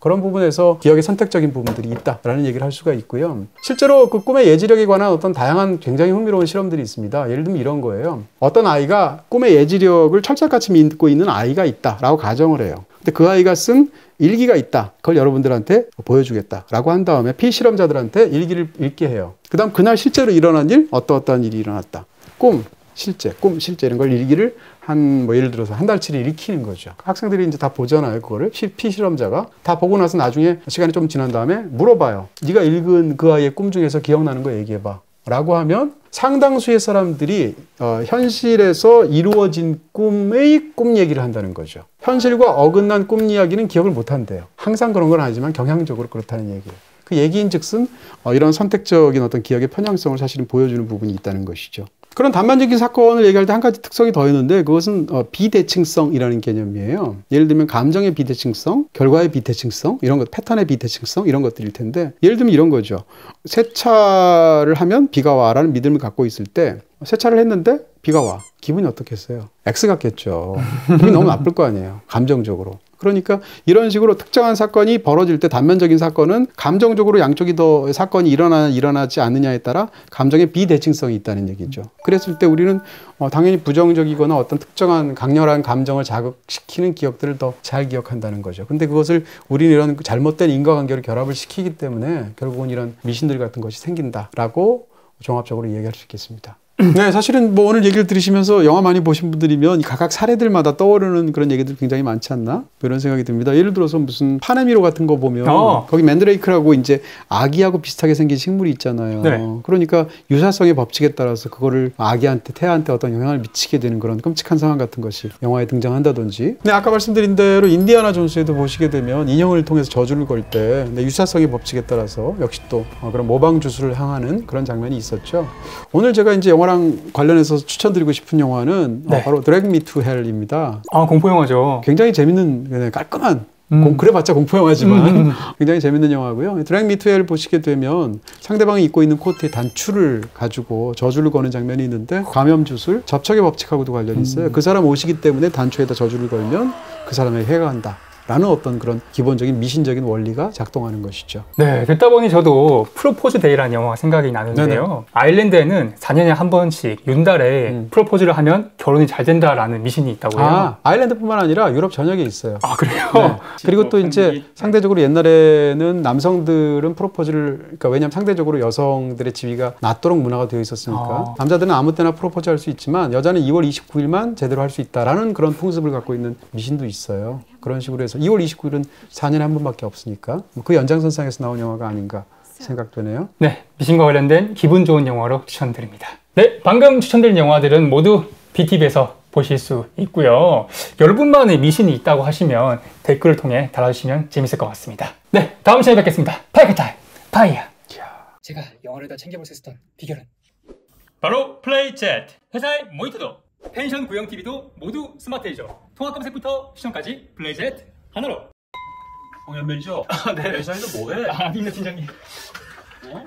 그런 부분에서 기억의 선택적인 부분들이 있다라는 얘기를 할 수가 있고요. 실제로 그 꿈의 예지력에 관한 어떤 다양한 굉장히 흥미로운 실험들이 있습니다. 예를 들면 이런 거예요. 어떤 아이가 꿈의 예지력을 철석같이 믿고 있는 아이가 있다라고 가정을 해요. 근데 그 아이가 쓴 일기가 있다. 그걸 여러분들한테 보여주겠다라고 한 다음에 피실험자들한테 일기를 읽게 해요. 그 다음 그날 실제로 일어난 일, 어떠어떠한 일이 일어났다. 꿈, 실제 이런 걸 일기를 예를 들어서 한 달치를 읽히는 거죠. 학생들이 이제 다 보잖아요. 그거를 피실험자가 다 보고 나서 나중에 시간이 좀 지난 다음에 물어봐요. 네가 읽은 그 아이의 꿈 중에서 기억나는 거 얘기해봐 라고 하면 상당수의 사람들이 현실에서 이루어진 꿈의 꿈 얘기를 한다는 거죠. 현실과 어긋난 꿈 이야기는 기억을 못 한대요. 항상 그런 건 아니지만 경향적으로 그렇다는 얘기예요. 그 얘기인 즉슨 이런 선택적인 어떤 기억의 편향성을 사실은 보여주는 부분이 있다는 것이죠. 그런 단면적인 사건을 얘기할 때 한 가지 특성이 더 있는데, 그것은 비대칭성이라는 개념이에요. 예를 들면 감정의 비대칭성, 결과의 비대칭성, 이런 것, 패턴의 비대칭성, 이런 것들일 텐데, 예를 들면 이런 거죠. 세차를 하면 비가 와라는 믿음을 갖고 있을 때 세차를 했는데 비가 와. 기분이 어떻겠어요? X 같겠죠. 기분이 너무 나쁠 거 아니에요. 감정적으로. 그러니까 이런 식으로 특정한 사건이 벌어질 때 단면적인 사건은 감정적으로 양쪽이 더 사건이 일어나지 않느냐에 따라 감정의 비대칭성이 있다는 얘기죠. 그랬을 때 우리는 당연히 부정적이거나 어떤 특정한 강렬한 감정을 자극시키는 기억들을 더 잘 기억한다는 거죠. 근데 그것을 우리는 이런 잘못된 인과관계로 결합을 시키기 때문에 결국은 이런 미신들 같은 것이 생긴다라고 종합적으로 이야기할 수 있겠습니다. 네, 사실은 오늘 얘기를 들으시면서 영화 많이 보신 분들이면 각각 사례들마다 떠오르는 그런 얘기들 굉장히 많지 않나? 이런 생각이 듭니다. 예를 들어서 무슨 파네미로 같은 거 보면 거기 맨드레이크라고 이제 아기하고 비슷하게 생긴 식물이 있잖아요. 네. 그러니까 유사성의 법칙에 따라서 그거를 아기한테, 태아한테 어떤 영향을 미치게 되는 그런 끔찍한 상황 같은 것이 영화에 등장한다든지. 네, 아까 말씀드린 대로 인디아나 존스에도 보시게 되면 인형을 통해서 저주를 걸 때 유사성의 법칙에 따라서 역시 또 그런 모방 주술을 향하는 그런 장면이 있었죠. 오늘 제가 이제 영화랑 관련해서 추천드리고 싶은 영화는 바로 Drag Me to Hell입니다. 공포 영화죠. 굉장히 재밌는 깔끔한 그래봤자 공포 영화지만 굉장히 재밌는 영화고요. Drag Me to Hell 보시게 되면 상대방이 입고 있는 코트에 단추를 가지고 저주를 거는 장면이 있는데 감염 주술, 접촉의 법칙하고도 관련이 있어요. 그 사람 옷이기 때문에 단추에다 저주를 걸면 그 사람에게 해가 간다 라는 어떤 그런 기본적인 미신적인 원리가 작동하는 것이죠. 네, 듣다 보니 저도 프로포즈 데이라는 영화가 생각이 나는데요. 네네. 아일랜드에는 4년에 한 번씩 윤달에 프로포즈를 하면 결혼이 잘 된다라는 미신이 있다고 해요. 아일랜드뿐만 아니라 유럽 전역에 있어요. 그래요? 네. 그리고 또 이제 상대적으로 옛날에는 남성들은 프로포즈를, 그러니까 왜냐하면 상대적으로 여성들의 지위가 낮도록 문화가 되어 있었으니까 남자들은 아무 때나 프로포즈 할 수 있지만 여자는 2월 29일만 제대로 할 수 있다라는 그런 풍습을 갖고 있는 미신도 있어요. 그런 식으로 해서 2월 29일은 4년에 한 번밖에 없으니까 그 연장선상에서 나온 영화가 아닌가 생각되네요. 네, 미신과 관련된 기분 좋은 영화로 추천드립니다. 네, 방금 추천드린 영화들은 모두 BTV에서 보실 수 있고요. 여러분만의 미신이 있다고 하시면 댓글을 통해 달아주시면 재밌을 것 같습니다. 네, 다음 시간에 뵙겠습니다. 파이크타임, 파이야. 제가 영화를 다 챙겨볼 수 있었던 비결은 바로 플레이챗. 회사의 모니터도 펜션 구형 TV도 모두 스마트이죠. 통합 검색부터 시청까지 플레이챗 하나로. 홍현민이죠? 네. 회사에서 뭐해? 아닙니다, 팀장님. 어?